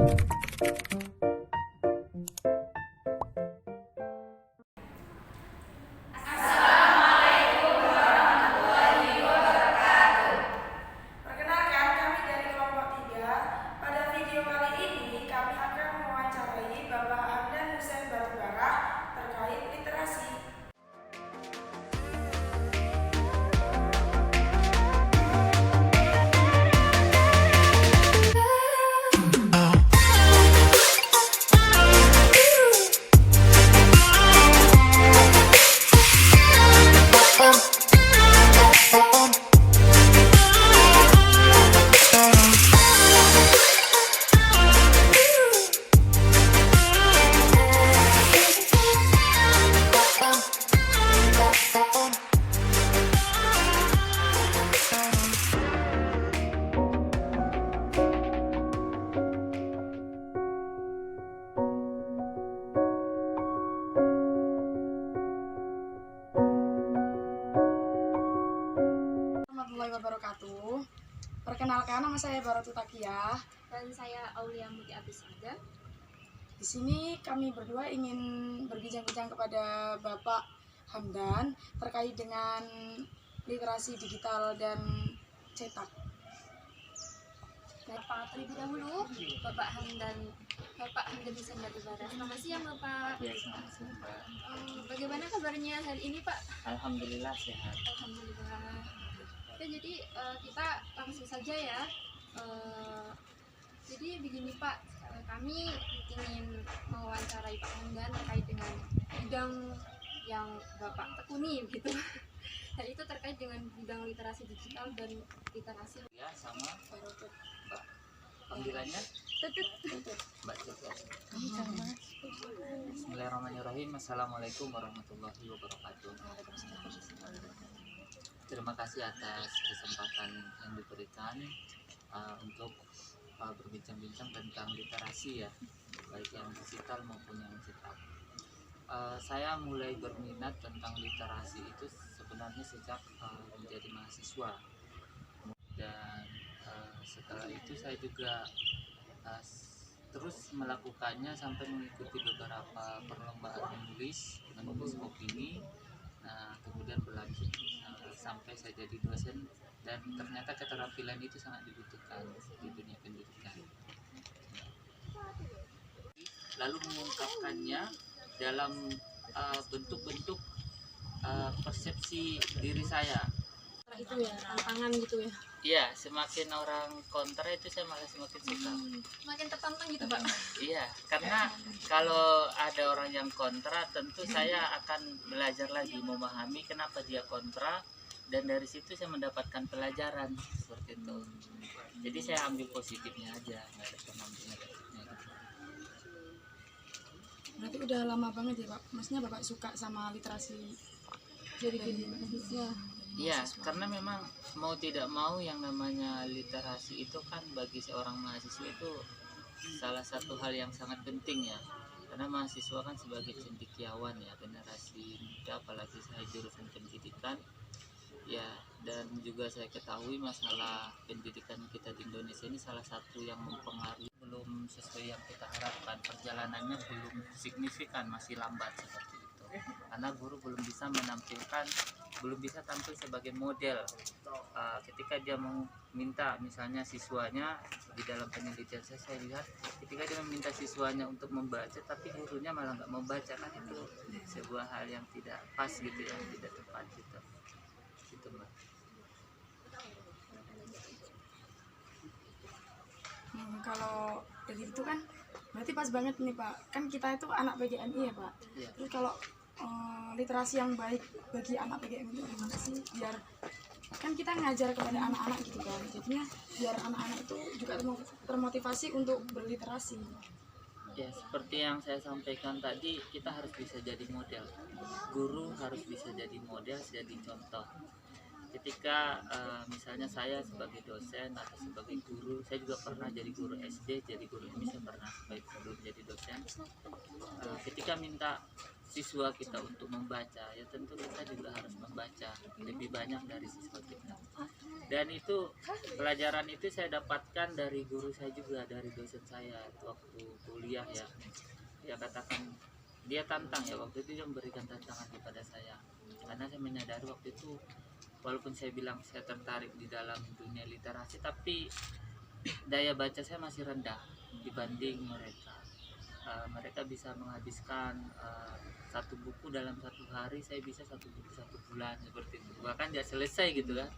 Perkenalkan, kami dari kelompok 3. Pada video kali ini, kami akan mewawancarai Bapak Hamdan Hussein Batubara terkait literasi. Warahmatullahi wabarakatuh. Perkenalkan, nama saya Baratu Takiyah. Dan saya Aulia Muti Abisada. Di sini kami berdua ingin berbincang-bincang kepada Bapak Hamdan terkait dengan literasi digital dan cetak. Bapak terlebih dahulu, Bapak Hamdan Hussein Batubara. Selamat siang Bapak. Ya, selamat siang, Pak. Bagaimana kabarnya hari ini Pak? Alhamdulillah sehat. Alhamdulillah. Oke, jadi kita langsung saja ya. Jadi begini Pak, kami ingin mewawancarai Pak Hamdan terkait dengan bidang yang Bapak tekuni gitu. Dan itu terkait dengan bidang literasi digital dan literasi. Ya, sama Mbak. Panggilannya Mbak Ceko. Bismillahirrahmanirrahim. Assalamualaikum warahmatullahi wabarakatuh. Terima kasih atas kesempatan yang diberikan untuk berbincang-bincang tentang literasi ya, baik yang digital maupun yang cetak. Saya mulai berminat tentang literasi itu sebenarnya sejak menjadi mahasiswa, dan setelah itu saya juga terus melakukannya sampai mengikuti beberapa perlombaan menulis opini. Nah, kemudian berlanjut sampai saya jadi dosen, dan ternyata keterampilan itu sangat dibutuhkan di dunia pendidikan. Lalu mengungkapkannya dalam bentuk-bentuk persepsi diri saya. Itu ya, tantangan gitu ya. Iya, semakin orang kontra itu saya malah semakin suka. Semakin tertantang gitu Pak. Iya, karena kalau ada orang yang kontra, tentu saya akan belajar lagi memahami kenapa dia kontra, dan dari situ saya mendapatkan pelajaran seperti itu. Jadi saya ambil positifnya aja, nggak ada penampilan negatifnya. Berarti udah lama banget ya Pak? Maksudnya Bapak suka sama literasi Jadi mahasiswa? Iya, karena memang mau tidak mau yang namanya literasi itu kan bagi seorang mahasiswa itu salah satu hal yang sangat penting ya. Karena mahasiswa kan sebagai cendekiawan ya, generasi muda, apalagi saya jurusan pendidikan ya, dan juga saya ketahui masalah pendidikan kita di Indonesia ini salah satu yang mempengaruhi, belum sesuai yang kita harapkan, perjalanannya belum signifikan, masih lambat seperti itu. Karena guru belum bisa tampil sebagai model ketika dia meminta misalnya siswanya. Di dalam penelitian saya lihat ketika dia meminta siswanya untuk membaca tapi gurunya malah nggak membaca, kan itu sebuah hal yang tidak pas gitu ya, tidak tepat gitu Mbak. Kalau dari itu kan berarti pas banget nih Pak, kan kita itu anak PGMI ya Pak. Iya. Terus kalau literasi yang baik bagi anak PGMI itu gimana sih, biar kan kita ngajar kepada anak-anak gitu kan, jadinya biar anak-anak itu juga termotivasi untuk berliterasi. Ya, seperti yang saya sampaikan tadi, kita harus bisa jadi model. Guru harus bisa jadi model, jadi contoh. Ketika misalnya saya sebagai dosen atau sebagai guru, saya juga pernah jadi guru SD, jadi guru MI, saya pernah sebelum jadi dosen. Ketika minta siswa kita untuk membaca, ya tentu kita juga harus membaca lebih banyak dari siswa kita. Dan itu pelajaran itu saya dapatkan dari guru saya juga, dari dosen saya waktu kuliah ya. Dia katakan, dia tantang ya, waktu itu dia memberikan tantangan kepada saya. Karena saya menyadari waktu itu, walaupun saya bilang saya tertarik di dalam dunia literasi, tapi daya baca saya masih rendah dibanding mereka. Mereka bisa menghabiskan satu buku dalam satu hari, saya bisa satu buku 1 bulan seperti itu, bahkan tidak selesai gitu kan.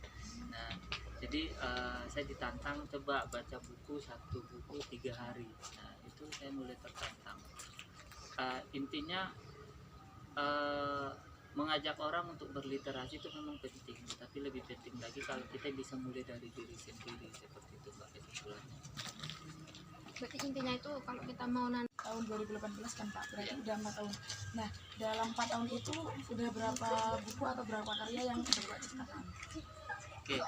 Nah, jadi saya ditantang coba baca buku 3 hari. Nah, itu saya mulai tertantang. Intinya mengajak orang untuk berliterasi itu memang penting, tapi lebih penting lagi kalau kita bisa mulai dari diri sendiri, seperti itu Mbak kesimpulannya. Berarti intinya itu kalau kita mau Tahun 2018 kan Pak, berarti udah 4 tahun. Nah, dalam 4 tahun itu udah berapa buku atau berapa karya yang Bapak ciptakan? Oke,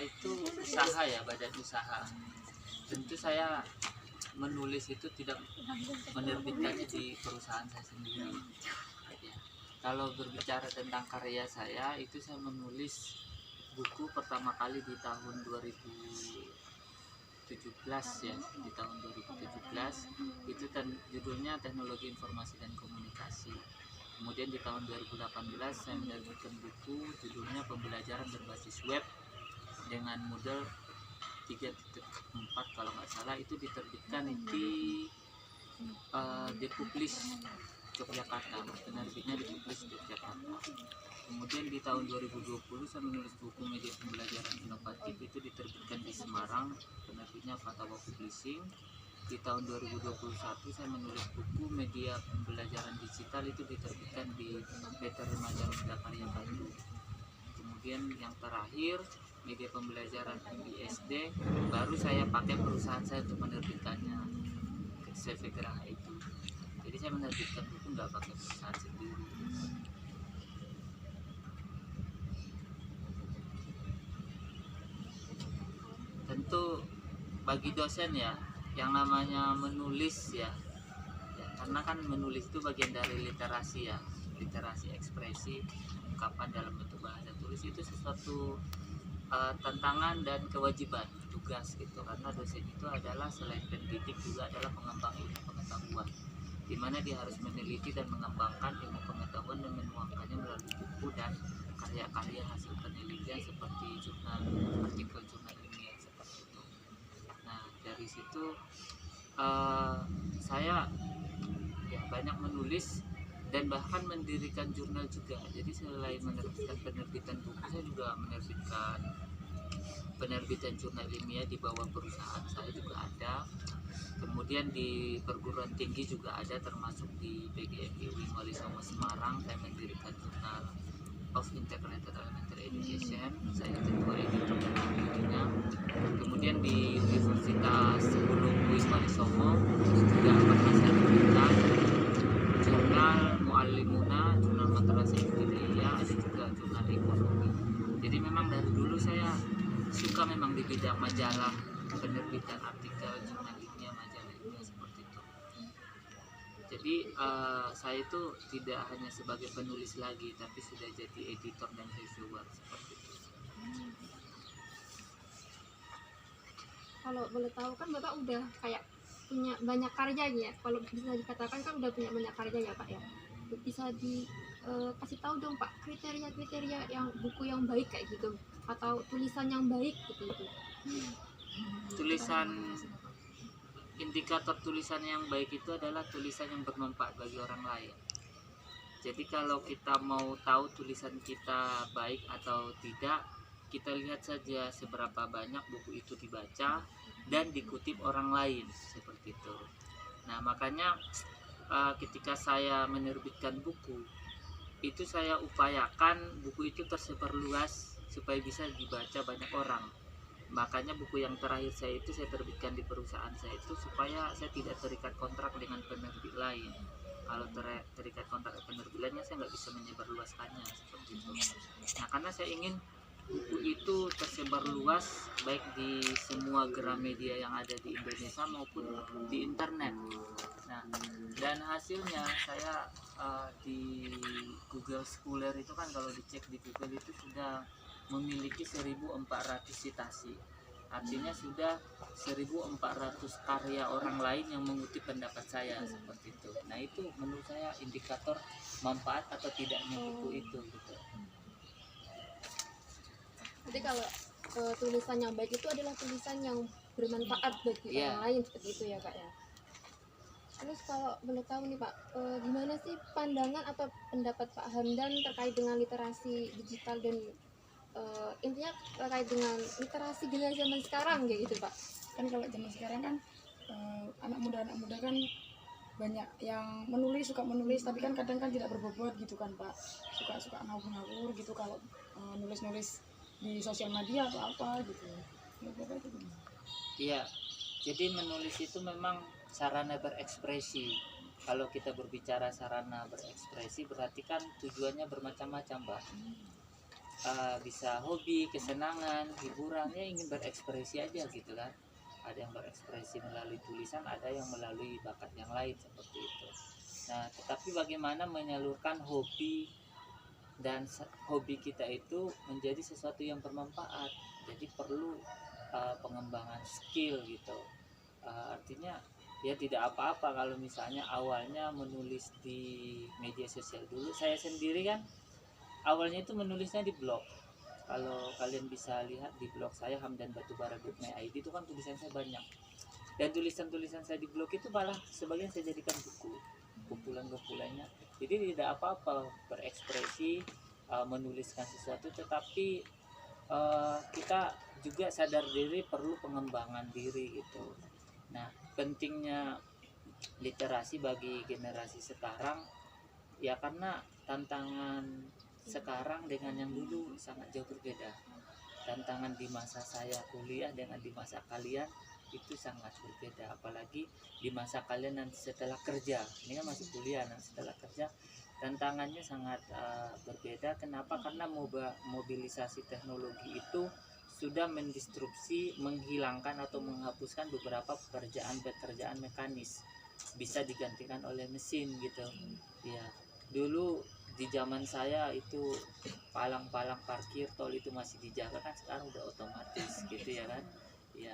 itu usaha ya, badan usaha. Tentu saya menulis itu tidak menerbitkannya di perusahaan saya sendiri. Ya. Kalau berbicara tentang karya saya, itu saya menulis buku pertama kali di tahun 2017 ya, di tahun 2017 itu judulnya Teknologi Informasi dan Komunikasi. Kemudian di tahun 2018 saya menerbitkan buku judulnya Pembelajaran Berbasis Web dengan model 3.4 kalau nggak salah, itu diterbitkan di Publish Yogyakarta, penerbitnya di Publish Yogyakarta. Kemudian di tahun 2020 saya menulis buku Media Pembelajaran Inovatif, itu diterbitkan di Semarang, penerbitnya Fatawa Publishing. Di tahun 2021 saya menulis buku Media Pembelajaran Digital, itu diterbitkan di Peter Majalengka Karya Bandung. Kemudian yang terakhir Media Pembelajaran MBSD, baru saya pakai perusahaan saya untuk menerbitkannya, CV Geraha itu. Jadi saya menerbitkan buku nggak pakai perusahaan sendiri. Tentu bagi dosen ya, yang namanya menulis ya, karena kan menulis itu bagian dari literasi ya, literasi ekspresi, ungkapan dalam bentuk bahasa tulis, itu sesuatu tantangan dan kewajiban, tugas gitu. Karena dosen itu adalah selain pendidik juga adalah pengembang ilmu pengetahuan, di mana dia harus meneliti dan mengembangkan ilmu pengetahuan dan menuangkannya melalui buku dan karya-karya hasil penelitian seperti jurnal, artikel jurnal ilmiah seperti itu. Nah, dari situ saya ya banyak menulis dan bahkan mendirikan jurnal juga. Jadi selain menerbitkan penerbitan buku, saya juga menerbitkan penerbitan jurnal ilmiah di bawah perusahaan saya juga ada. Kemudian di perguruan tinggi juga ada, termasuk di PGMI Wali Songo Semarang saya mendirikan jurnal of Integrated Elementary Education, saya ketua editor bukunya. Kemudian di Universitas Wali Songo juga pernah saya menerbitkan jurnal Muallimuna, jurnal Madrasah Ibtidaiyah, ada juga jurnal ekonomi. Jadi memang dari dulu saya suka memang di bidang majalah, penerbitan artikel, jurnal ilmiah, majalah ilmiah seperti itu. Jadi saya itu tidak hanya sebagai penulis lagi, tapi sudah jadi editor dan reviewer seperti itu. Kalau boleh tahu kan Bapak udah kayak punya banyak karya ya, kalau bisa dikatakan kan udah punya banyak karya ya Pak ya. Bisa kasih tahu dong Pak kriteria-kriteria yang buku yang baik kayak gitu, atau tulisan yang baik gitu. Tulisan, indikator tulisan yang baik itu adalah tulisan yang bermanfaat bagi orang lain. Jadi kalau kita mau tahu tulisan kita baik atau tidak, kita lihat saja seberapa banyak buku itu dibaca dan dikutip orang lain seperti itu. Nah, makanya ketika saya menerbitkan buku, itu saya upayakan buku itu tersebar luas supaya bisa dibaca banyak orang. Makanya buku yang terakhir saya itu saya terbitkan di perusahaan saya itu supaya saya tidak terikat kontrak dengan penerbit lain. Kalau terikat kontrak penerbit lainnya, saya nggak bisa menyebarluaskannya seperti itu. Nah, karena saya ingin buku itu tersebar luas baik di semua Gramedia yang ada di Indonesia maupun di internet. Nah, dan hasilnya saya di Google Scholar itu kan, kalau dicek di Google itu sudah memiliki 1.400 citasi. Artinya sudah 1.400 karya orang lain yang mengutip pendapat saya seperti itu. Nah itu menurut saya indikator manfaat atau tidaknya buku itu gitu. Jadi kalau tulisan yang baik itu adalah tulisan yang bermanfaat bagi orang lain seperti itu ya Kak ya. Terus kalau boleh tahu nih Pak, gimana sih pandangan atau pendapat Pak Hamdan terkait dengan literasi digital dan intinya terkait dengan literasi dengan zaman sekarang kayak gitu Pak? Kan kalau zaman sekarang kan anak muda kan banyak yang suka menulis tapi kan kadang kan tidak berbobot gitu kan Pak, suka ngawur gitu kalau nulis di sosial media atau apa gitu. Bapak itu gimana? Iya, jadi menulis itu memang sarana berekspresi. Kalau kita berbicara sarana berekspresi berarti kan tujuannya bermacam-macam, Mbak. Bisa hobi, kesenangan, hiburan, ya ingin berekspresi aja gitu kan. Ada yang berekspresi melalui tulisan, ada yang melalui bakat yang lain seperti itu. Nah, tetapi bagaimana menyalurkan hobi dan hobi kita itu menjadi sesuatu yang bermanfaat. Jadi perlu pengembangan skill gitu. Artinya ya tidak apa-apa kalau misalnya awalnya menulis di media sosial dulu. Saya sendiri kan awalnya itu menulisnya di blog. Kalau kalian bisa lihat di blog saya hamdanbatubara.my.id itu kan tulisan saya banyak. Dan tulisan-tulisan saya di blog itu malah sebagian saya jadikan buku, kumpulan-kumpulannya. Jadi tidak apa-apa berekspresi, menuliskan sesuatu, tetapi kita juga sadar diri perlu pengembangan diri gitu. Nah, pentingnya literasi bagi generasi sekarang ya karena tantangan sekarang dengan yang dulu sangat jauh berbeda. Tantangan di masa saya kuliah dengan di masa kalian itu sangat berbeda, apalagi di masa kalian nanti setelah kerja. Ini kan masih kuliah, nanti setelah kerja tantangannya sangat berbeda. Kenapa? Karena mobilisasi teknologi itu sudah mendistrupsi, menghilangkan atau menghapuskan beberapa pekerjaan mekanis, bisa digantikan oleh mesin gitu. Ya, dulu di zaman saya itu palang-palang parkir tol itu masih dijaga, kan sekarang udah otomatis gitu ya kan. Ya,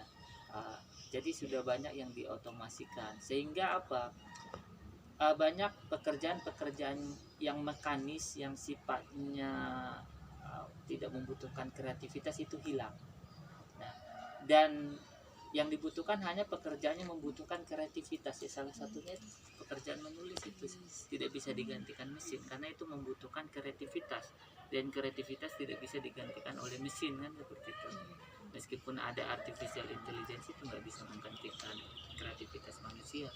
jadi sudah banyak yang diotomasikan, sehingga apa? Banyak pekerjaan-pekerjaan yang mekanis yang sifatnya tidak membutuhkan kreativitas itu hilang. Nah, dan yang dibutuhkan hanya pekerjaan yang membutuhkan kreativitas ya, salah satunya pekerjaan menulis itu tidak bisa digantikan mesin karena itu membutuhkan kreativitas, dan kreativitas tidak bisa digantikan oleh mesin kan seperti itu. Meskipun ada artificial intelligence itu nggak bisa menggantikan kreativitas manusia.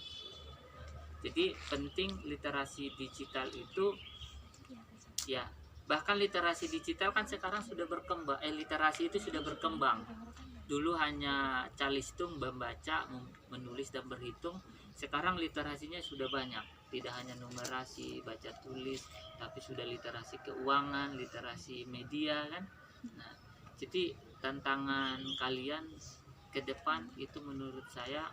Jadi penting literasi digital itu ya, bahkan literasi digital kan sekarang sudah berkembang, literasi itu sudah berkembang. Dulu hanya calistung, membaca, menulis dan berhitung. Sekarang literasinya sudah banyak, tidak hanya numerasi, baca tulis, tapi sudah literasi keuangan, literasi media kan. Nah, jadi tantangan kalian ke depan itu menurut saya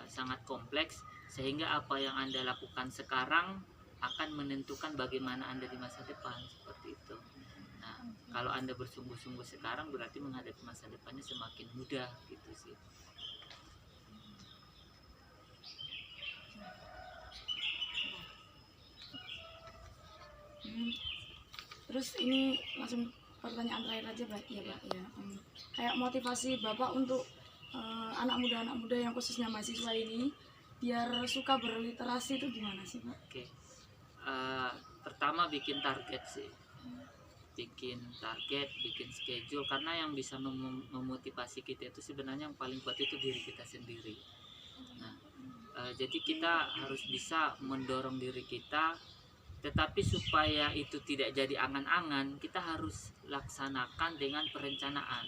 sangat kompleks, sehingga apa yang Anda lakukan sekarang akan menentukan bagaimana Anda di masa depan seperti itu. Nah, kalau Anda bersungguh-sungguh sekarang berarti menghadapi masa depannya semakin mudah gitu sih. Terus ini langsung pertanyaan terakhir aja Pak ya Pak ya. Kayak motivasi Bapak untuk anak muda yang khususnya mahasiswa ini biar suka berliterasi itu gimana sih Pak? Oke. Pertama bikin target sih. Bikin target, bikin schedule, karena yang bisa memotivasi kita itu sebenarnya yang paling kuat itu diri kita sendiri. Nah, jadi kita harus bisa mendorong diri kita, tetapi supaya itu tidak jadi angan-angan, kita harus laksanakan dengan perencanaan.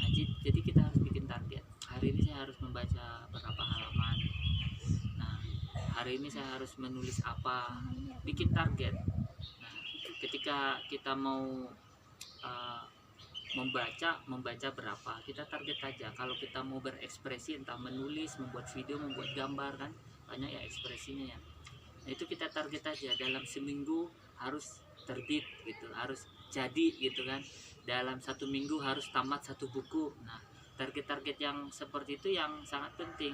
Nah, jadi kita harus bikin target. Hari ini saya harus membaca berapa halaman. Nah, hari ini saya harus menulis apa. Bikin target. Nah, ketika kita mau membaca berapa, kita target aja. Kalau kita mau berekspresi, entah menulis, membuat video, membuat gambar kan, banyak ya ekspresinya ya. Nah, itu kita target aja dalam seminggu harus terbit gitu, harus jadi gitu kan, dalam 1 minggu harus tamat 1 buku. Nah, target-target yang seperti itu yang sangat penting.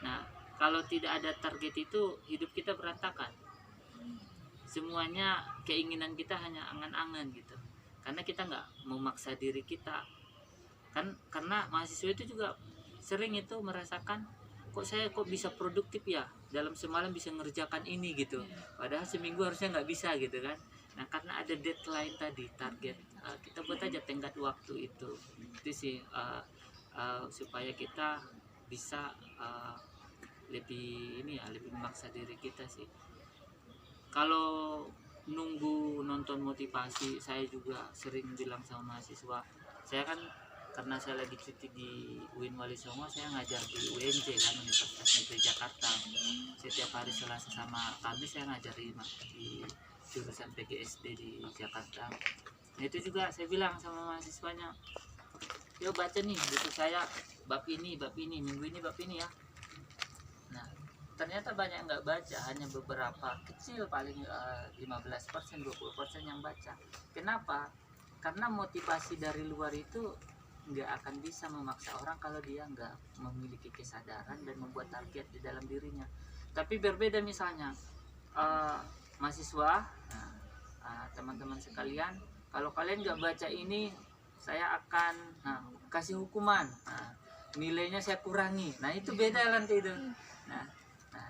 Nah, kalau tidak ada target itu hidup kita berantakan. Semuanya keinginan kita hanya angan-angan gitu, karena kita nggak memaksa diri kita kan. Karena mahasiswa itu juga sering itu merasakan, kok bisa produktif ya, dalam semalam bisa ngerjakan ini gitu, padahal seminggu harusnya nggak bisa gitu kan. Nah, karena ada deadline tadi, target, kita buat aja tenggat waktu itu sih, supaya kita bisa lebih ini ya, lebih memaksa diri kita sih. Kalau nunggu nonton motivasi, saya juga sering bilang sama mahasiswa, saya kan karena saya lagi cuti di UIN Wali Songo, saya ngajar di UNJ kan, Universitas Negeri Jakarta. Setiap hari Selasa sama Kamis saya ngajar di jurusan PGSD di Jakarta. Nah, itu juga saya bilang sama mahasiswanya, yuk baca nih buku saya, bab ini, minggu ini bab ini ya. Nah, ternyata banyak yang nggak baca, hanya beberapa kecil, paling 15%, 20% yang baca. Kenapa? Karena motivasi dari luar itu nggak akan bisa memaksa orang kalau dia nggak memiliki kesadaran dan membuat target di dalam dirinya. Tapi berbeda misalnya mahasiswa, teman-teman sekalian, kalau kalian nggak baca ini, saya akan kasih hukuman, nilainya saya kurangi. Nah, itu beda nanti itu. Nah,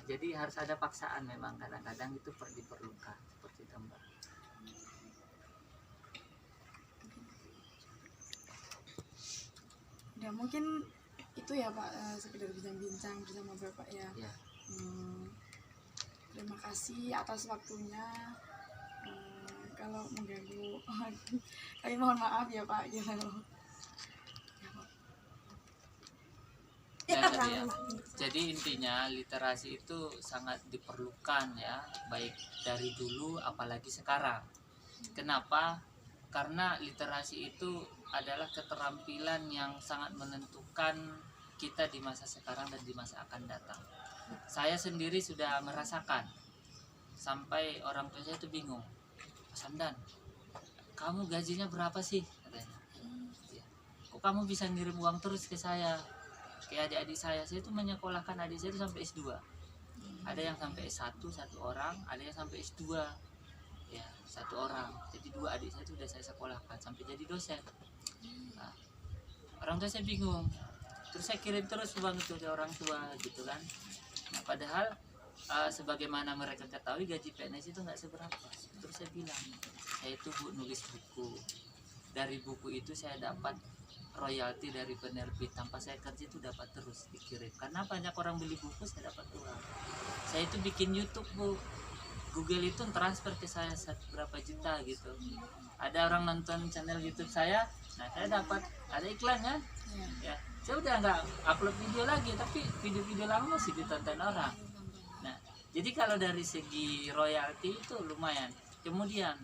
jadi harus ada paksaan, memang kadang-kadang itu diperlukan seperti itu, Mbak. Ya mungkin itu ya Pak, sekedar bincang-bincang bersama Bapak ya. Ya. Terima kasih atas waktunya. Kalau mengganggu kami mohon maaf ya Pak gitu. Ya, tadi ya. Jadi intinya literasi itu sangat diperlukan ya, baik dari dulu apalagi sekarang. Kenapa? Karena literasi itu adalah keterampilan yang sangat menentukan kita di masa sekarang dan di masa akan datang. Saya sendiri sudah merasakan, sampai orang tua saya itu bingung, Mas Hamdan, kamu gajinya berapa sih? Katanya. Kok kamu bisa ngirim uang terus ke saya, ke adik-adik saya itu menyekolahkan adik saya itu sampai S2. Ada yang sampai S1 satu orang, ada yang sampai S2 ya satu orang. Jadi 2 adik saya itu sudah saya sekolahkan sampai jadi dosen. Nah, orang tua saya bingung, terus saya kirim terus uang itu ke orang tua gitu kan. Nah, padahal sebagaimana mereka ketahui gaji PNS itu nggak seberapa. Terus saya bilang, saya itu Bu nulis buku, dari buku itu saya dapat royalti dari penerbit, tanpa saya kerja itu dapat terus dikirim, karena banyak orang beli buku, saya dapat uang. Saya itu bikin YouTube Bu, Google itu transfer ke saya berapa juta gitu. Ada orang nonton channel YouTube saya, nah saya dapat, ada iklannya ya. Saya udah nggak upload video lagi, tapi video-video lama masih ditonton orang. Nah, jadi kalau dari segi royalti itu lumayan. Kemudian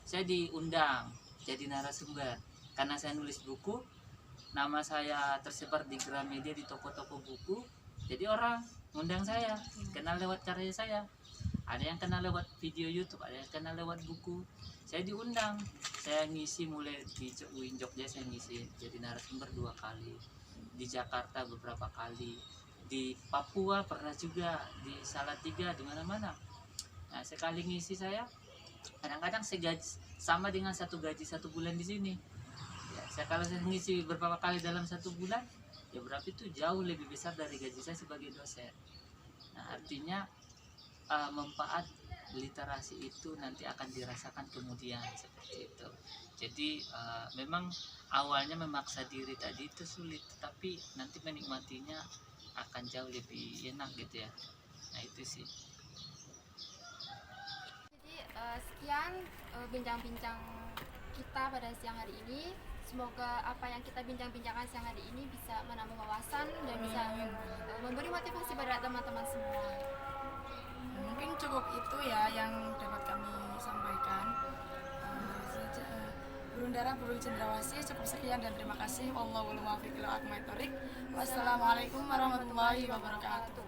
saya diundang jadi narasumber karena saya nulis buku, nama saya tersebar di Gramedia, di toko-toko buku. Jadi orang ngundang saya, kenal lewat karya saya. Ada yang kenal lewat video YouTube, ada yang kenal lewat buku. Saya diundang, saya ngisi mulai di UIN Jogja, saya ngisi jadi narasumber 2 kali, di Jakarta beberapa kali, di Papua pernah juga, di Salatiga, di mana-mana. Nah, sekali ngisi saya kadang-kadang segaji sama dengan 1 gaji 1 bulan di sini. Ya, kalau saya ngisi beberapa kali dalam 1 bulan, ya berarti itu jauh lebih besar dari gaji saya sebagai dosen. Nah, artinya manfaat literasi itu nanti akan dirasakan kemudian seperti itu. Jadi memang awalnya memaksa diri tadi itu sulit, tapi nanti menikmatinya akan jauh lebih enak gitu ya. Nah, itu sih. Jadi sekian bincang-bincang kita pada siang hari ini. Semoga apa yang kita bincang-bincangkan siang hari ini bisa menambah wawasan dan bisa memberi motivasi pada teman-teman semua. Mungkin cukup itu ya yang dapat kami sampaikan. Berundara Buru Cendrawasih, cukup sekian dan terima kasih. Wallahul muwaffiq ila aqwamit thoriq. Wassalamualaikum warahmatullahi wabarakatuh.